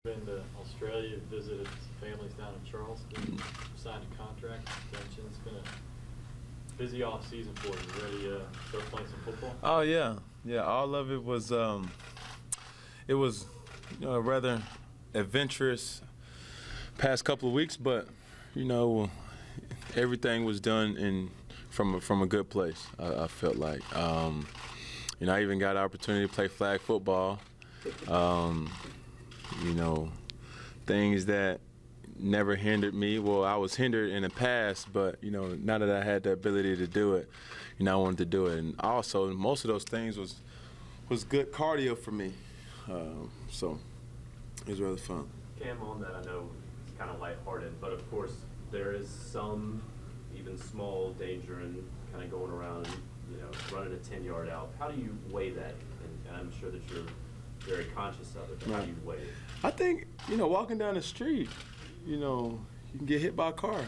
Been to Australia, visited some families down in Charleston, signed a contract extension. It's been a busy off season for you. Ready to start playing some football? Oh yeah, yeah. All of it was rather adventurous past couple of weeks, but everything was done from a good place. I felt like I even got an opportunity to play flag football. Things that never hindered me. Well, I was hindered in the past, but now that I had the ability to do it, I wanted to do it. And also, most of those things was good cardio for me. So it was really fun. Cam, on that, I know it's kind of lighthearted, but of course there is some even small danger in kind of going around and running a 10-yard out. How do you weigh that? And I'm sure that you're very conscious of it, but how do you weigh it? I think, walking down the street, you can get hit by a car.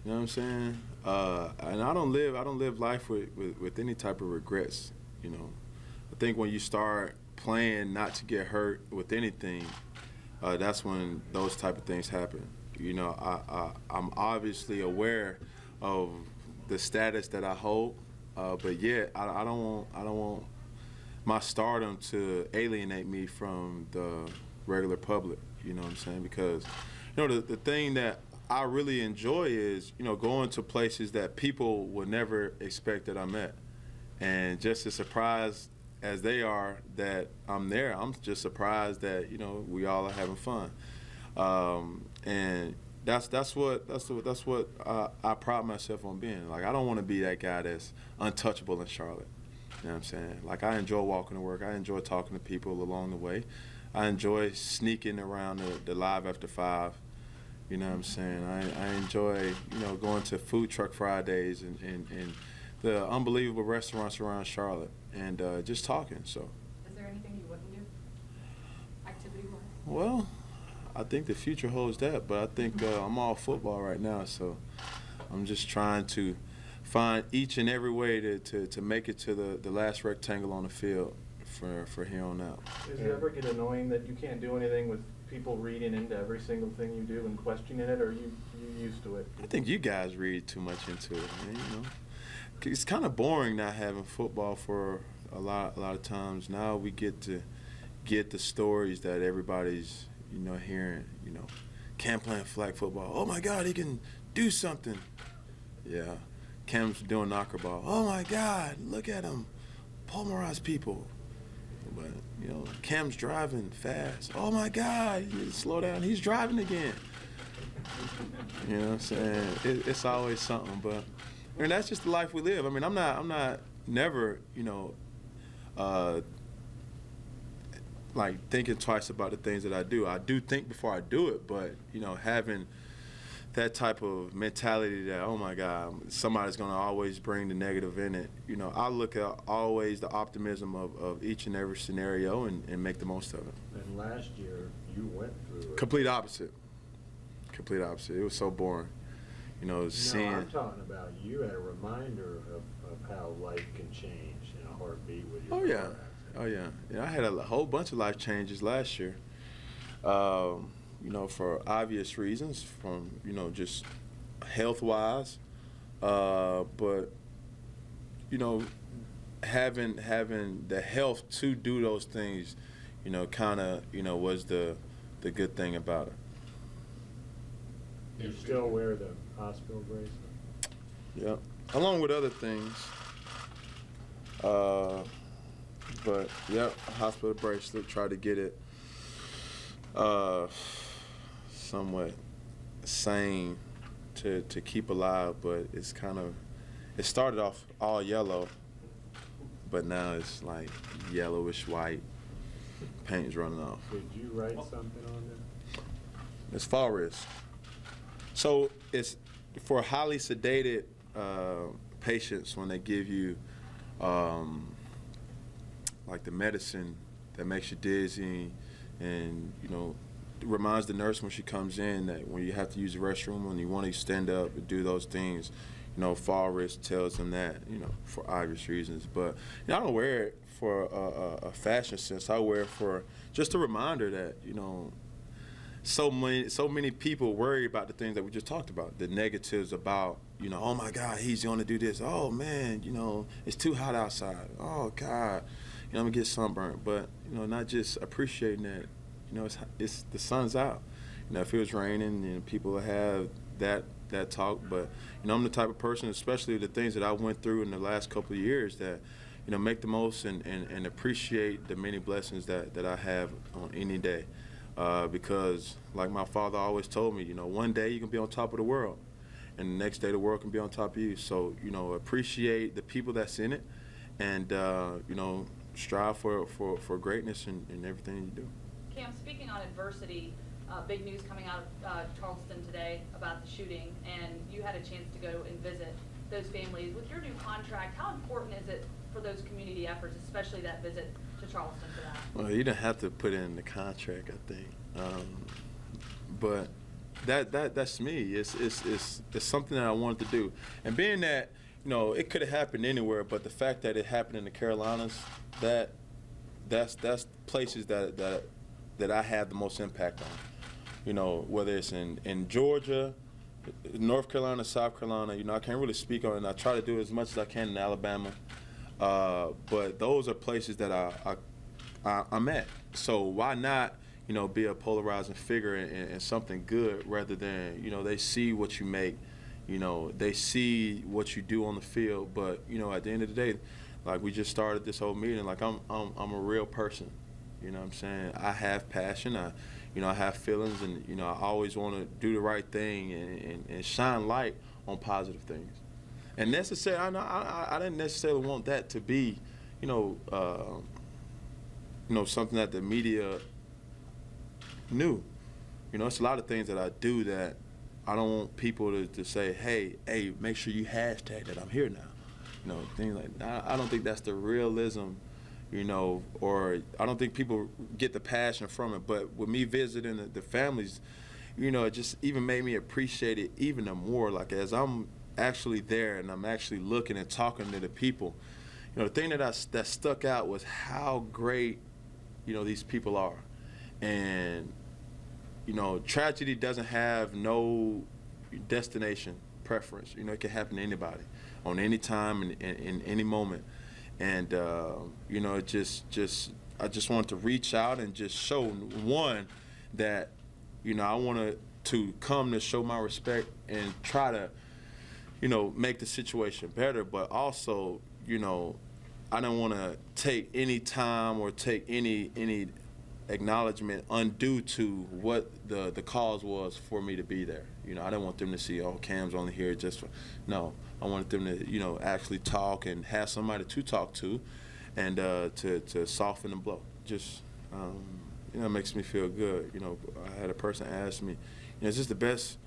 You know what I'm saying? And I don't live life with any type of regrets, I think when you start playing not to get hurt with anything, that's when those type of things happen. I'm obviously aware of the status that I hold, but yet I don't want my stardom to alienate me from the regular public, you know what I'm saying? Because, the thing that I really enjoy is, going to places that people would never expect that I'm at. And just as surprised as they are that I'm there, I'm just surprised that, we all are having fun. And that's what I pride myself on being. Like, I don't want to be that guy that's untouchable in Charlotte. You know what I'm saying? Like, I enjoy walking to work. I enjoy talking to people along the way. I enjoy sneaking around the Live After 5. You know what I'm saying? I enjoy, going to Food Truck Fridays and the unbelievable restaurants around Charlotte and just talking. So. Is there anything you wouldn't do, activity-wise? Well, I think the future holds that, but I think I'm all football right now, so I'm just trying to find each and every way to make it to the last rectangle on the field for here on out. Does it ever get annoying that you can't do anything with people reading into every single thing you do and questioning it, or are you used to it? I think you guys read too much into it, man, It's kind of boring not having football for a lot of times. Now we get to get the stories that everybody's, hearing, Cam playing flag football. Oh, my God, he can do something. Yeah. Cam's doing knocker ball. Oh, my God, look at him. Pulverize people. But, Cam's driving fast. Oh, my God, slow down. He's driving again. You know what I'm saying? It's always something. But, that's just the life we live. I mean, I'm not never, like thinking twice about the things that I do. I do think before I do it, but, having that type of mentality that, oh my God, somebody's gonna always bring the negative in it. I look at always the optimism of each and every scenario and make the most of it. And last year, you went through it. Complete opposite. Complete opposite. It was so boring. Seeing. No, I'm talking about you had a reminder of how life can change in a heartbeat with your Oh yeah. car accident. Oh yeah. I had a whole bunch of life changes last year. For obvious reasons, from, just health-wise, but, having the health to do those things, kind of, was the good thing about it. You still wear the hospital bracelet? Yeah, along with other things. But, yeah, hospital bracelet, try to get it somewhat sane to keep alive, but it started off all yellow, but now it's like yellowish white, paint's running off. Did you write something on there? It's fall risk. So it's for highly sedated patients when they give you like the medicine that makes you dizzy and, reminds the nurse when she comes in that when you have to use the restroom, when you want to stand up and do those things, fall risk tells them that, for obvious reasons. But I don't wear it for a fashion sense. I wear it for just a reminder that, so many people worry about the things that we just talked about, the negatives about, oh my God, he's going to do this. Oh man, it's too hot outside. Oh God, I'm gonna get sunburned. But not just appreciating that, it's the sun's out. If it was raining, people have that talk. But I'm the type of person, especially the things that I went through in the last couple of years, that make the most and appreciate the many blessings that I have on any day. Because like my father always told me, one day you can be on top of the world, and the next day the world can be on top of you. So, appreciate the people that's in it, and, strive for greatness in everything you do. Cam, speaking on adversity, big news coming out of Charleston today about the shooting, and you had a chance to go and visit those families. With your new contract, how important is it for those community efforts, especially that visit to Charleston for that? Well, you don't have to put it in the contract, I think. But that's me. It's something that I wanted to do. And being that, it could have happened anywhere, but the fact that it happened in the Carolinas, that's places that I have the most impact on. Whether it's in Georgia, North Carolina, South Carolina, I can't really speak on it. And I try to do as much as I can in Alabama. But those are places that I'm at. So why not, be a polarizing figure in something good, rather than, they see what you make, they see what you do on the field. But, at the end of the day, like we just started this whole meeting, like I'm a real person. You know what I'm saying? I have passion. I have feelings, and, I always want to do the right thing and shine light on positive things. And necessarily, I didn't necessarily want that to be, something that the media knew. It's a lot of things that I do that I don't want people to say, hey, make sure you hashtag that I'm here now. Things like that. I don't think that's the realism, or I don't think people get the passion from it. But with me visiting the families, it just even made me appreciate it even more. Like, as I'm actually there and I'm actually looking and talking to the people, the thing that stuck out was how great, these people are. And, tragedy doesn't have no destination preference. It can happen to anybody on any time and in any moment. And, I just wanted to reach out and just show, one, that, I wanted to come to show my respect and try to, make the situation better. But also, I don't want to take any time or take any acknowledgement undue to what the cause was for me to be there. I didn't want them to see, oh, Cam's only here just for, no. I wanted them to, actually talk and have somebody to talk to, and to soften the blow. Just, it makes me feel good. I had a person ask me, is this the best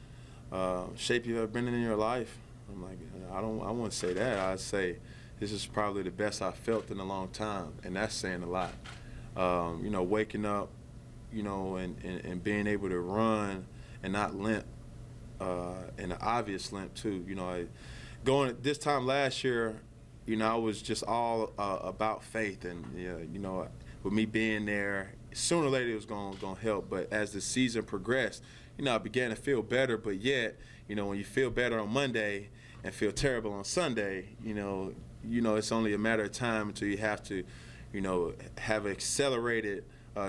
shape you've ever been in your life? I'm like, I wouldn't say that. I'd say this is probably the best I've felt in a long time, and that's saying a lot. Waking up, and being able to run and not limp, and an obvious limp too. Going this time last year, I was just all about faith, and with me being there, sooner or later it was going to help. But as the season progressed, I began to feel better. But yet, when you feel better on Monday and feel terrible on Sunday, it's only a matter of time until you have to, have accelerated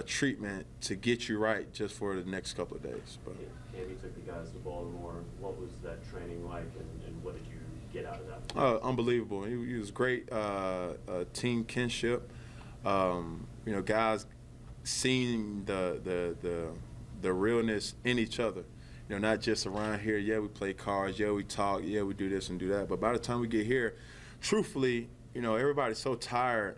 treatment to get you right just for the next couple of days. But Cam, you took the guys to Baltimore. What was that training like, and what did you get out of that? Unbelievable. He was great. Team kinship. Guys seeing the realness in each other. Not just around here. Yeah, we play cards. Yeah, we talk. Yeah, we do this and do that. But by the time we get here, truthfully, everybody's so tired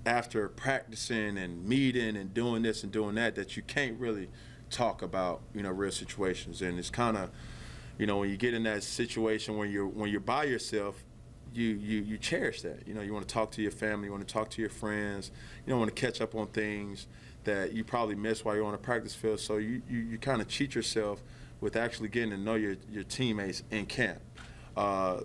after practicing and meeting and doing this and doing that you can't really talk about, real situations. And it's kind of, when you get in that situation when you're by yourself, you cherish that. You want to talk to your family, you want to talk to your friends, you want to catch up on things that you probably missed while you're on a practice field. So you kind of cheat yourself with actually getting to know your teammates in camp.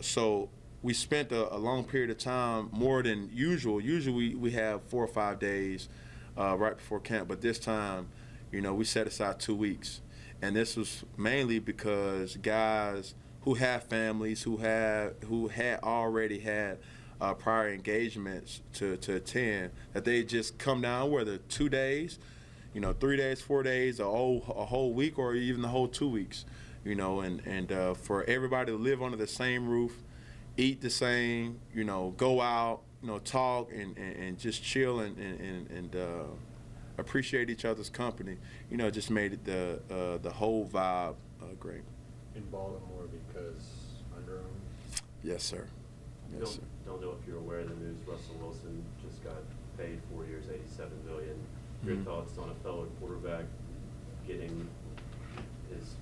So we spent a long period of time, more than usual. Usually we have 4 or 5 days right before camp, but this time, we set aside 2 weeks. And this was mainly because guys who have families, who had already had prior engagements to attend, that they just come down, whether 2 days, 3 days, 4 days, a whole week, or even the whole 2 weeks, and for everybody to live under the same roof, eat the same, go out, talk and just chill and appreciate each other's company, just made it the whole vibe great. In Baltimore because Under Armour? Yes, sir. Yes, sir. Don't know if you're aware of the news. Russell Wilson just got paid 4 years, $87 million. Your thoughts on a fellow quarterback getting his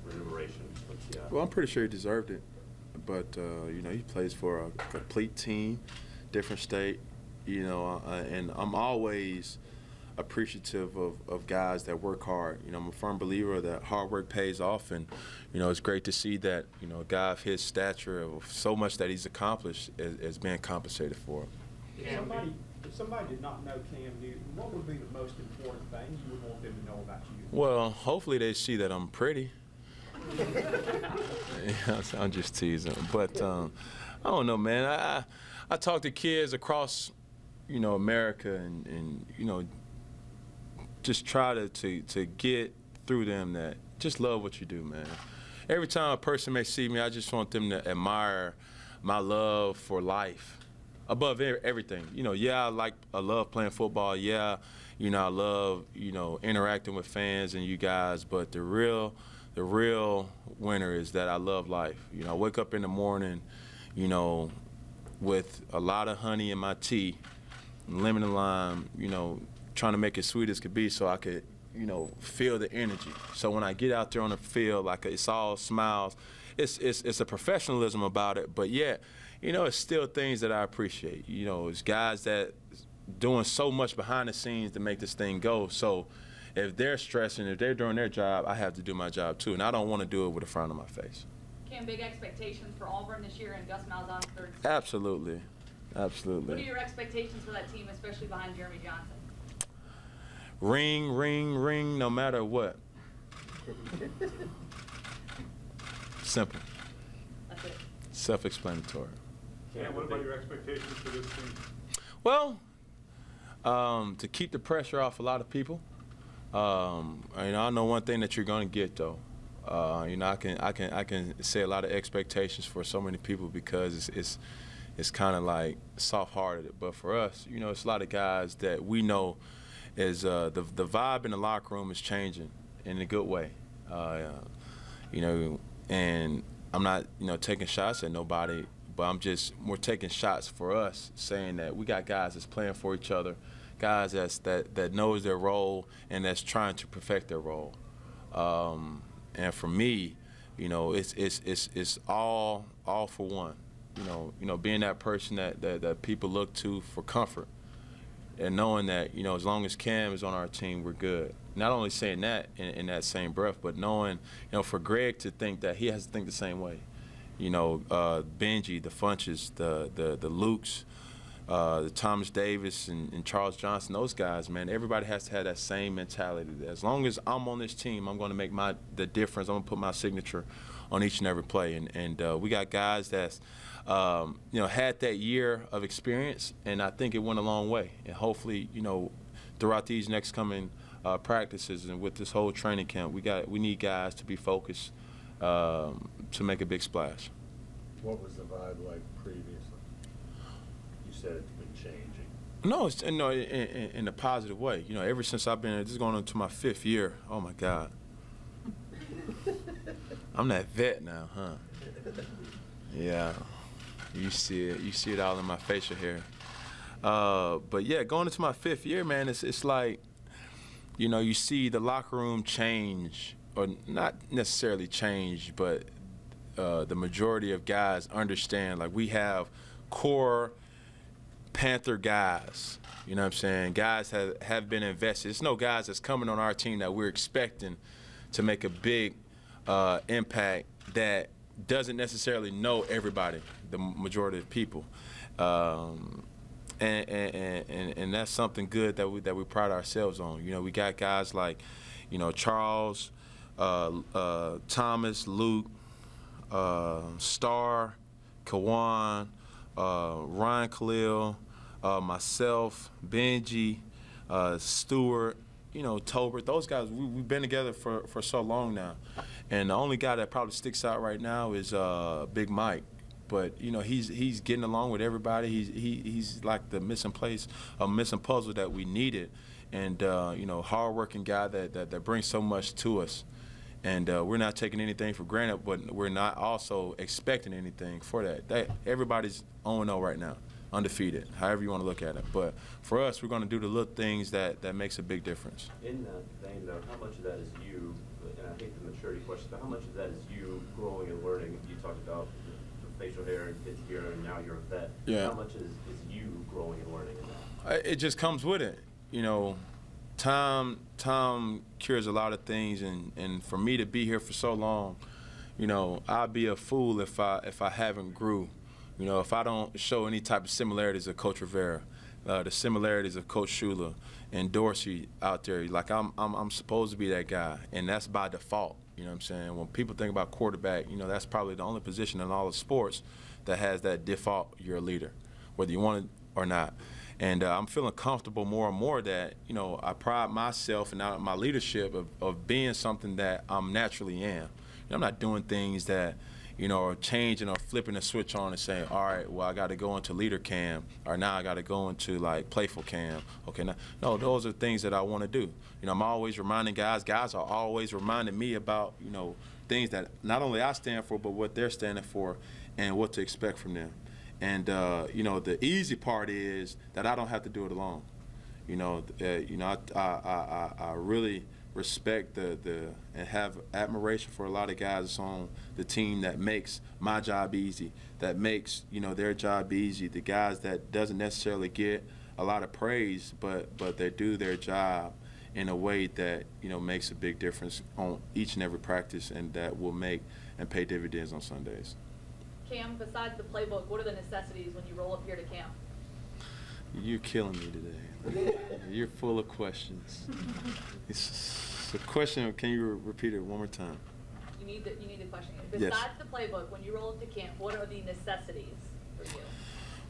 remuneration from Seattle? Well, I'm pretty sure he deserved it, but he plays for a complete team, different state, and I'm always appreciative of guys that work hard. I'm a firm believer that hard work pays off, and it's great to see that a guy of his stature, of so much that he's accomplished, is being compensated for. If somebody did not know Cam Newton, what would be the most important thing you would want them to know about you? Well, hopefully they see that I'm pretty. I'm just teasing, but I don't know, man. I talk to kids across America and just try to get through them that just love what you do, man. Every time a person may see me, I just want them to admire my love for life above everything. I love playing football. Yeah, I love interacting with fans and you guys, but the real winner is that I love life. I wake up in the morning, with a lot of honey in my tea, lemon and lime, trying to make it sweet as could be so I could, feel the energy. So when I get out there on the field, like it's all smiles, it's a professionalism about it, but yet, it's still things that I appreciate. It's guys that doing so much behind the scenes to make this thing go. So if they're stressing, if they're doing their job, I have to do my job too, and I don't want to do it with a frown on my face. Cam, big expectations for Auburn this year and Gus Malzahn's third season. Absolutely. Absolutely. What are your expectations for that team, especially behind Jeremy Johnson? Ring, ring, ring, no matter what. Simple. That's it. Self-explanatory. Cam, what about your expectations for this team? Well, to keep the pressure off a lot of people. I know one thing that you're going to get though. I can say a lot of expectations for so many people because it's kind of like soft-hearted. But for us, it's a lot of guys that we know is the vibe in the locker room is changing in a good way. And I'm not taking shots at nobody, but we're taking shots for us, saying that we got guys that's playing for each other, guys that knows their role and that's trying to perfect their role. And for me, it's all for one. Being that person that people look to for comfort, and knowing that as long as Cam is on our team, we're good. Not only saying that in that same breath, but knowing for Greg to think that he has to think the same way. Benji, the Funches, the Lukes, the Thomas Davis and Charles Johnson, those guys, man, everybody has to have that same mentality. As long as I'm on this team, I'm going to make the difference. I'm going to put my signature on each and every play. And we got guys that's, had that year of experience, and I think it went a long way. And hopefully, throughout these next coming practices and with this whole training camp, we need guys to be focused to make a big splash. What was the vibe like previously? You said it's been changing. No, it's in a positive way. Ever since I've been, this is going into my 5th year. Oh my God, I'm that vet now, huh? Yeah, you see it. You see it all in my facial hair. But yeah, going into my 5th year, man, it's like, you see the locker room change, or not necessarily change, but the majority of guys understand. Like, we have core Panther guys, what I'm saying? Guys have been invested. It's no guys that's coming on our team that we're expecting to make a big impact that doesn't necessarily know everybody, the majority of people. and that's something good that we pride ourselves on. You know, we got guys like, you know, Charles, Thomas, Luke, Star, Kawan, Ryan Khalil, myself, Benji, Stewart, you know, Tolbert. Those guys, we've been together for so long now. And the only guy that probably sticks out right now is Big Mike. But you know, he's getting along with everybody. He's like the missing puzzle that we needed, and you know, hardworking guy that brings so much to us. And we're not taking anything for granted, but we're not also expecting anything for that. Everybody's 0-0 right now, undefeated, however you want to look at it. But for us, we're going to do the little things that makes a big difference. In that vein, though, how much of that is you? And I hate the maturity question, but how much of that is you growing and learning? You talked about facial hair and kids here, and now you're a vet. Yeah. How much is you growing and learning in that? It just comes with it. You know, time cures a lot of things, and for me to be here for so long, you know, I'd be a fool if I haven't grew. You know, if I don't show any type of similarities of Coach Rivera, the similarities of Coach Shula and Dorsey out there, like I'm supposed to be that guy, and that's by default. You know what I'm saying? When people think about quarterback, you know, that's probably the only position in all of sports that has that default, you're a leader, whether you want it or not. And I'm feeling comfortable more and more that, you know, I pride myself and my leadership of being something that I'm naturally am. You know, I'm not doing things that, you know, are changing or flipping a switch on and saying, all right, well, I got to go into leader cam, or now I got to go into, like, playful cam. Okay, no, those are things that I want to do. You know, I'm always reminding guys are always reminding me about, you know, things that not only I stand for, but what they're standing for and what to expect from them. And, you know, the easy part is that I don't have to do it alone. You know, I really respect and have admiration for a lot of guys that's on the team that makes my job easy, that makes, you know, their job easy. The guys that doesn't necessarily get a lot of praise, but they do their job in a way that, you know, makes a big difference on each and every practice, and that will make and pay dividends on Sundays. Cam, besides the playbook, what are the necessities when you roll up here to camp? You're killing me today. You're full of questions. It's a question. Can you repeat it one more time? You need the question. Yes. Besides the playbook, when you roll up to camp, what are the necessities for you?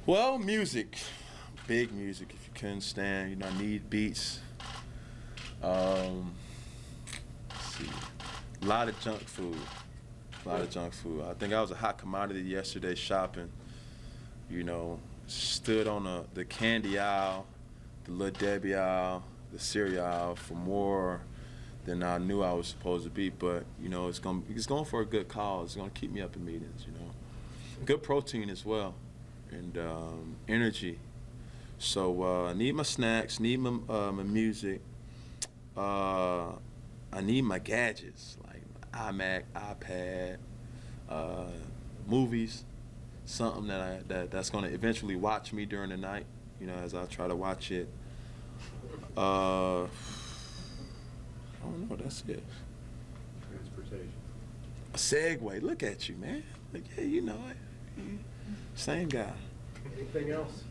Well, music, big music. If you couldn't stand, you know, I need beats. Let's see, a lot of junk food. I think I was a hot commodity yesterday shopping. You know, stood on the candy aisle, the Little Debbie aisle, the cereal aisle for more than I knew I was supposed to be. But you know, it's going for a good cause. It's going to keep me up in meetings. You know, good protein as well, and energy. So I need my snacks, need my music. I need my gadgets like my iMac, iPad, movies. Something that's going to eventually watch me during the night, you know, as I try to watch it. I don't know, that's it. Transportation. A Segway, look at you, man. Like, yeah, you know it. Same guy. Anything else?